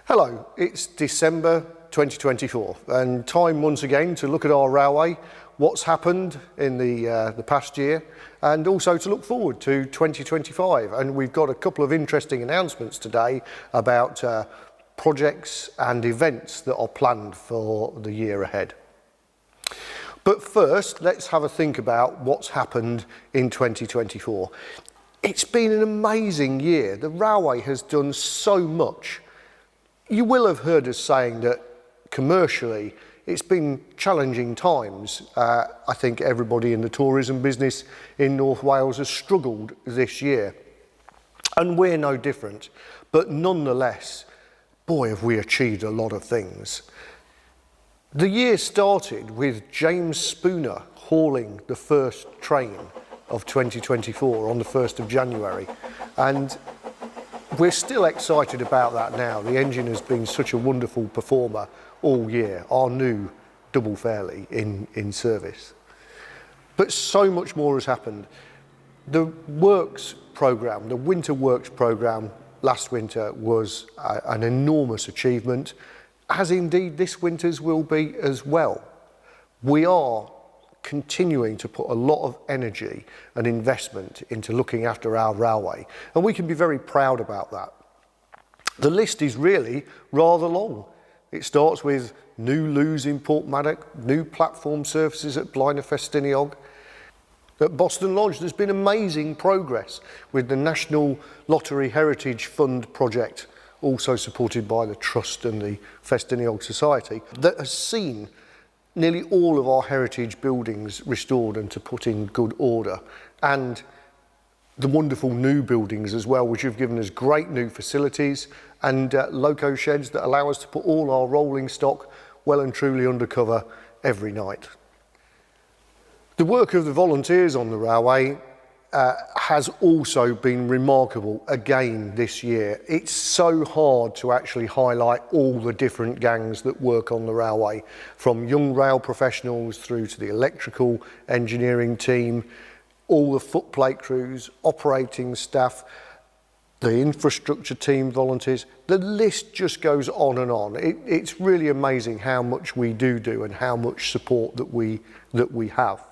Hello, it's December 2024 and time once again to look at our railway, what's happened in the past year, and also to look forward to 2025. And we've got a couple of interesting announcements today about projects and events that are planned for the year ahead. But first, let's have a think about what's happened in 2024. It's been an amazing year. The railway has done so much. You will have heard us saying that commercially it's been challenging times. I think everybody in the tourism business in North Wales has struggled this year. And we're no different. But nonetheless, boy, have we achieved a lot of things. The year started with James Spooner hauling the first train of 2024 on the 1st of January. And we're still excited about that now. The engine has been such a wonderful performer all year, our new double fairly in service. But so much more has happened. The works programme, the winter works programme last winter was an enormous achievement, as indeed this winter's will be as well. We are continuing to put a lot of energy and investment into looking after our railway, and we can be very proud about that. The list is really rather long. It starts with new loos in Portmaddock, new platform surfaces at Ffestiniog. At Boston Lodge, there's been amazing progress with the National Lottery Heritage Fund project, also supported by the Trust and the Ffestiniog Society, that has seen nearly all of our heritage buildings restored and to put in good order, and the wonderful new buildings as well, which have given us great new facilities and loco sheds that allow us to put all our rolling stock well and truly under cover every night. The work of the volunteers on the railway has also been remarkable again this year. It's so hard to actually highlight all the different gangs that work on the railway, from young rail professionals through to the electrical engineering team, all the footplate crews, operating staff, the infrastructure team volunteers. The list just goes on and on. It's really amazing how much we do and how much support that we have.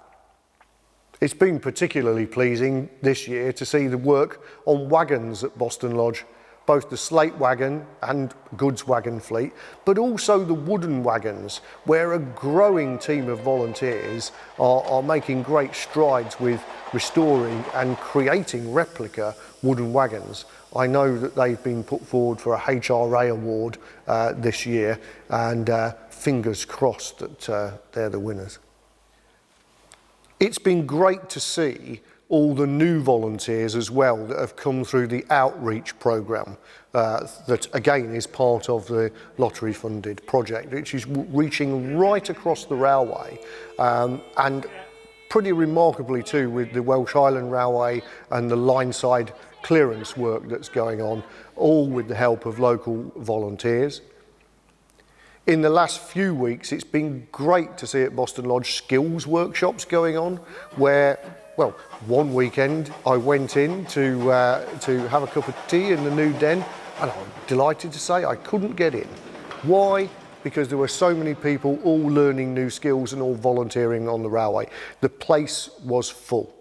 It's been particularly pleasing this year to see the work on wagons at Boston Lodge, both the slate wagon and goods wagon fleet, but also the wooden wagons, where a growing team of volunteers are making great strides with restoring and creating replica wooden wagons. I know that they've been put forward for a HRA award this year, and fingers crossed that they're the winners. It's been great to see all the new volunteers as well that have come through the outreach programme that again is part of the lottery funded project, which is reaching right across the railway, and pretty remarkably too with the Welsh Highland Railway and the lineside clearance work that's going on, all with the help of local volunteers. In the last few weeks, it's been great to see at Boston Lodge skills workshops going on, where, well, one weekend I went in to have a cup of tea in the new den, and I'm delighted to say I couldn't get in. Why? Because there were so many people all learning new skills and all volunteering on the railway. The place was full.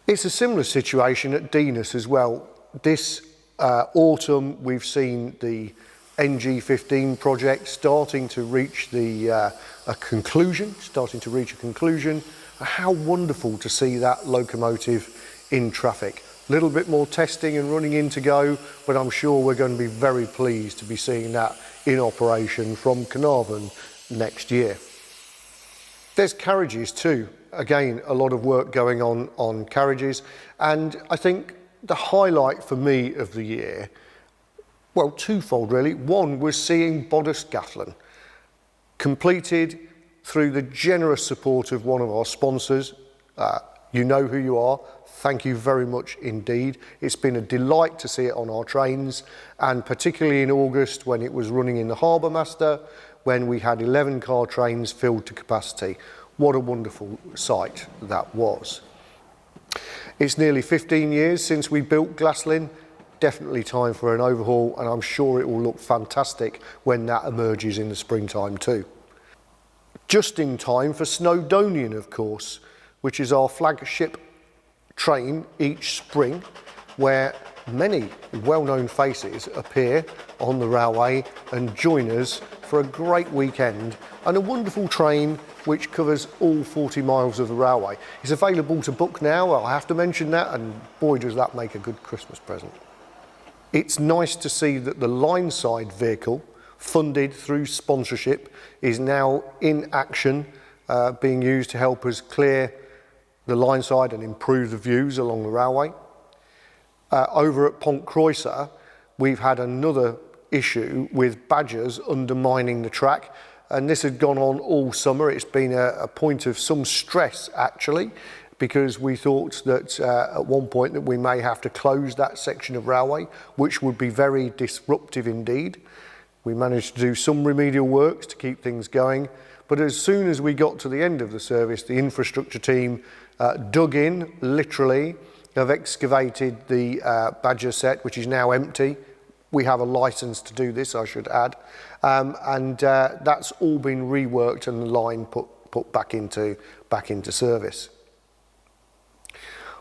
It's a similar situation at Dinas as well. This autumn, we've seen the NG15 project starting to reach a conclusion. How wonderful to see that locomotive in traffic. A little bit more testing and running in to go, but I'm sure we're going to be very pleased to be seeing that in operation from Carnarvon next year. There's carriages too. Again, a lot of work going on carriages, and I think the highlight for me of the year, well, twofold really. One was seeing Bodysgathlon completed through the generous support of one of our sponsors. You know who you are. Thank you very much indeed. It's been a delight to see it on our trains, and particularly in August when it was running in the Harbour Master, when we had 11 car trains filled to capacity. What a wonderful sight that was. It's nearly 15 years since we built Glaslyn. definitely time for an overhaul, and I'm sure it will look fantastic when that emerges in the springtime too. Just in time for Snowdonian, of course, which is our flagship train each spring, where many well-known faces appear on the railway and join us for a great weekend and a wonderful train which covers all 40 miles of the railway. It's available to book now, I'll have to mention that, and boy does that make a good Christmas present. It's nice to see that the line-side vehicle, funded through sponsorship, is now in action, being used to help us clear the line side and improve the views along the railway. Over at Pontcroiser, we've had another issue with badgers undermining the track, and this had gone on all summer. It's been a point of some stress actually, because we thought that at one point that we may have to close that section of railway, which would be very disruptive indeed. We managed to do some remedial works to keep things going, but as soon as we got to the end of the service, the infrastructure team dug in, literally, have excavated the badger set, which is now empty. We have a license to do this, I should add, and that's all been reworked and the line put back into service.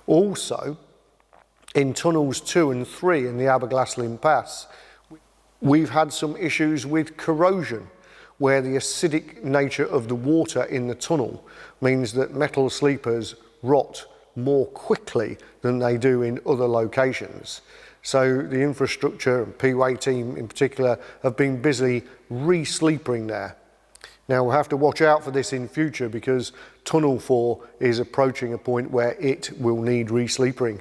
Also, in tunnels 2 and 3 in the Aberglaslyn Pass, we've had some issues with corrosion, where the acidic nature of the water in the tunnel means that metal sleepers rot more quickly than they do in other locations. So the infrastructure and P-Way team in particular have been busy re-sleepering there. Now we'll have to watch out for this in future, because Tunnel 4 is approaching a point where it will need re-sleepering.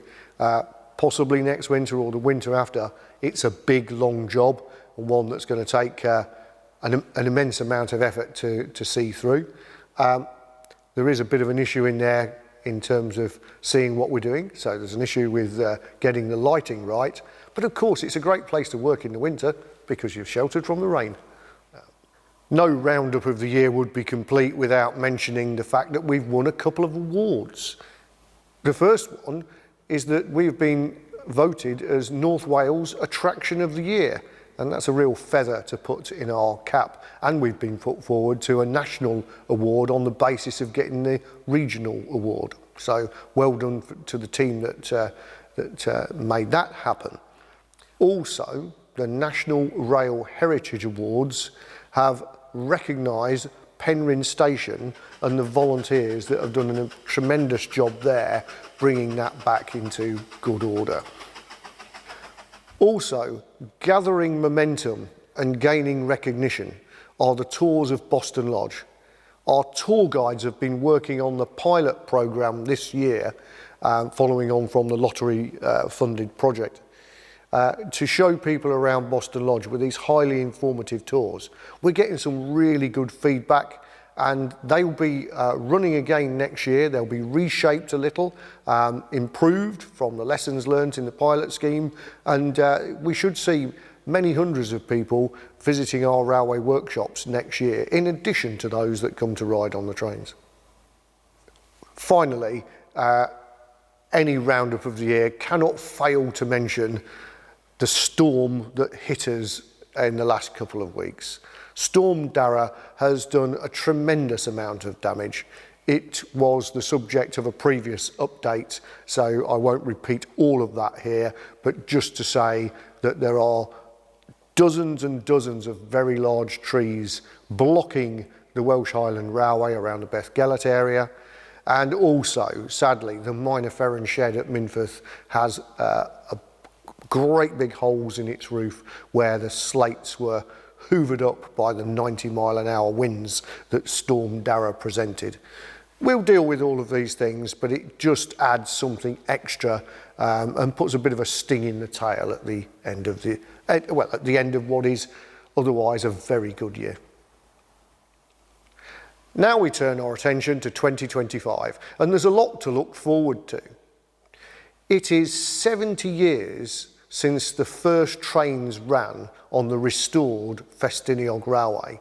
Possibly next winter or the winter after. It's a big, long job, and one that's going to take an immense amount of effort to see through. There is a bit of an issue in there in terms of seeing what we're doing. So there's an issue with getting the lighting right. But of course, it's a great place to work in the winter because you're sheltered from the rain. No roundup of the year would be complete without mentioning the fact that we've won a couple of awards. The first one is that we've been voted as North Wales Attraction of the Year, and that's a real feather to put in our cap. And we've been put forward to a national award on the basis of getting the regional award. So well done to the team that made that happen. Also, the National Rail Heritage Awards have recognised Penryn Station and the volunteers that have done a tremendous job there, bringing that back into good order. Also, gathering momentum and gaining recognition are the tours of Boston Lodge. Our tour guides have been working on the pilot programme this year, following on from the lottery funded project, to show people around Boston Lodge with these highly informative tours. We're getting some really good feedback, and they will be running again next year. They'll be reshaped a little, improved from the lessons learned in the pilot scheme, and we should see many hundreds of people visiting our railway workshops next year, in addition to those that come to ride on the trains. Finally, any roundup of the year cannot fail to mention the storm that hit us in the last couple of weeks. Storm Dara has done a tremendous amount of damage. It was the subject of a previous update, so I won't repeat all of that here, but just to say that there are dozens and dozens of very large trees blocking the Welsh Highland Railway around the Bethgelert area. And also, sadly, the minor Ferron shed at Minffordd has great big holes in its roof where the slates were hoovered up by the 90-mile-an-hour winds that Storm Dara presented. We'll deal with all of these things, but it just adds something extra and puts a bit of a sting in the tail at the end of at the end of what is otherwise a very good year. Now we turn our attention to 2025, and there's a lot to look forward to. It is 70 years since the first trains ran on the restored Ffestiniog railway.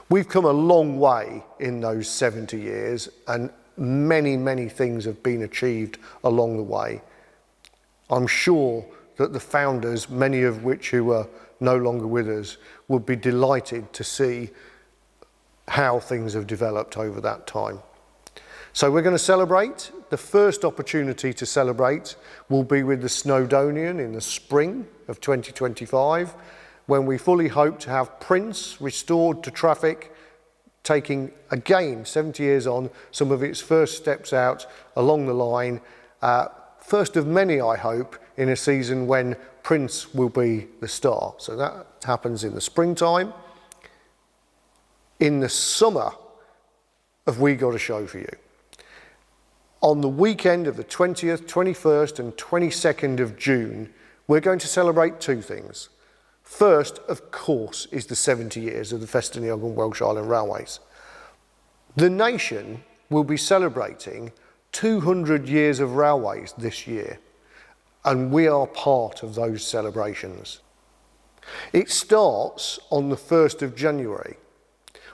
We've come a long way in those 70 years, and many, many things have been achieved along the way. I'm sure that the founders, many of which who are no longer with us, would be delighted to see how things have developed over that time. So we're going to celebrate. The first opportunity to celebrate will be with the Snowdonian in the spring of 2025, when we fully hope to have Prince restored to traffic, taking again 70 years on some of its first steps out along the line. First of many, I hope, in a season when Prince will be the star. So that happens in the springtime. In the summer have we got a show for you. On the weekend of the 20th, 21st and 22nd of June, we're going to celebrate two things. First, of course, is the 70 years of the Ffestiniog and Welsh Island Railways. The nation will be celebrating 200 years of railways this year, and we are part of those celebrations. It starts on the 1st of January,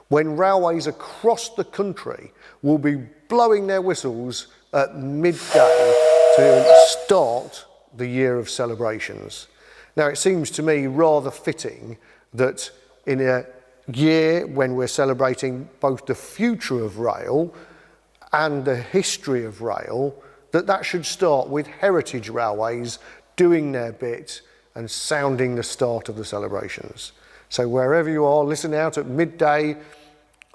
when railways across the country will be blowing their whistles at midday to start the year of celebrations. Now, it seems to me rather fitting that in a year when we're celebrating both the future of rail and the history of rail, that should start with heritage railways doing their bit and sounding the start of the celebrations. So wherever you are, listen out at midday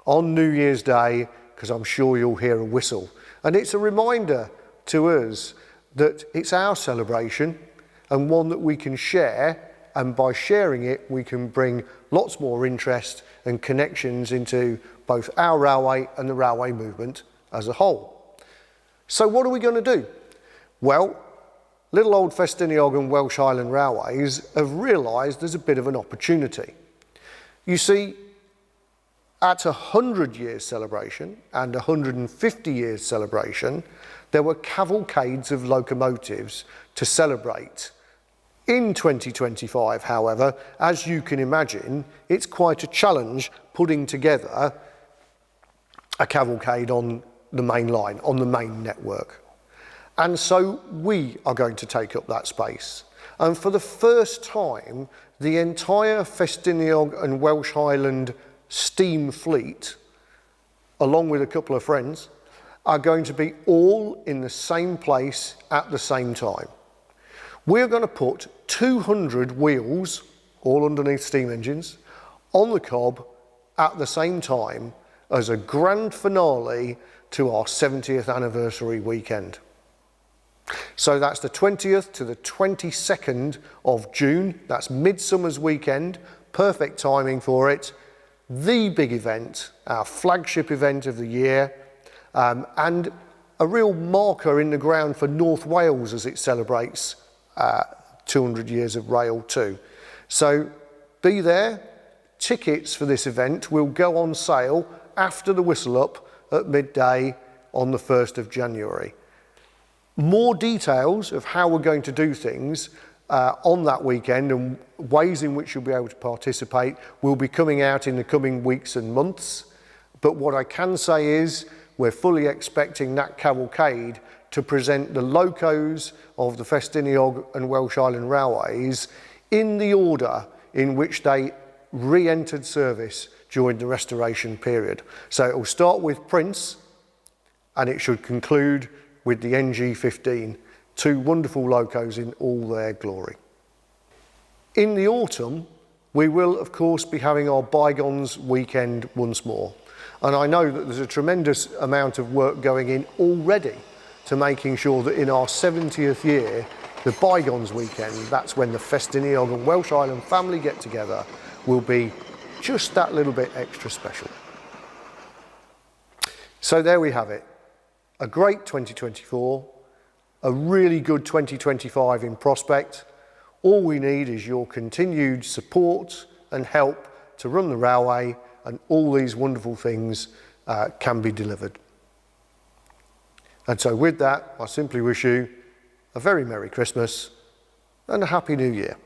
on New Year's Day, because I'm sure you'll hear a whistle. And it's a reminder to us that it's our celebration and one that we can share, and by sharing it we can bring lots more interest and connections into both our railway and the railway movement as a whole. So what are we going to do? Well, little old Ffestiniog and Welsh Highland Railways have realised there's a bit of an opportunity. You see, at 100 years celebration and 150 years celebration, there were cavalcades of locomotives to celebrate. In 2025, however, as you can imagine, it's quite a challenge putting together a cavalcade on the main line, on the main network. And so we are going to take up that space. And for the first time, the entire Ffestiniog and Welsh Highland steam fleet, along with a couple of friends, are going to be all in the same place at the same time. We're going to put 200 wheels, all underneath steam engines, on the cob at the same time as a grand finale to our 70th anniversary weekend. So that's the 20th to the 22nd of June. That's Midsummer's weekend, perfect timing for it. The big event, our flagship event of the year, and a real marker in the ground for North Wales as it celebrates 200 years of rail too. So be there. Tickets for this event will go on sale after the whistle up at midday on the 1st of January. More details of how we're going to do things on that weekend and ways in which you'll be able to participate will be coming out in the coming weeks and months. But what I can say is we're fully expecting that cavalcade to present the locos of the Ffestiniog and Welsh Island Railways in the order in which they re-entered service during the restoration period. So it will start with Prince and it should conclude with the NG15, two wonderful locos in all their glory. In the autumn, we will of course be having our Bygones weekend once more. And I know that there's a tremendous amount of work going in already to making sure that in our 70th year, the Bygones weekend, that's when the Ffestiniog and Welsh Island family get together, will be just that little bit extra special. So there we have it. A great 2024, a really good 2025 in prospect. All we need is your continued support and help to run the railway, and all these wonderful things can be delivered. And so with that, I simply wish you a very Merry Christmas and a Happy New Year.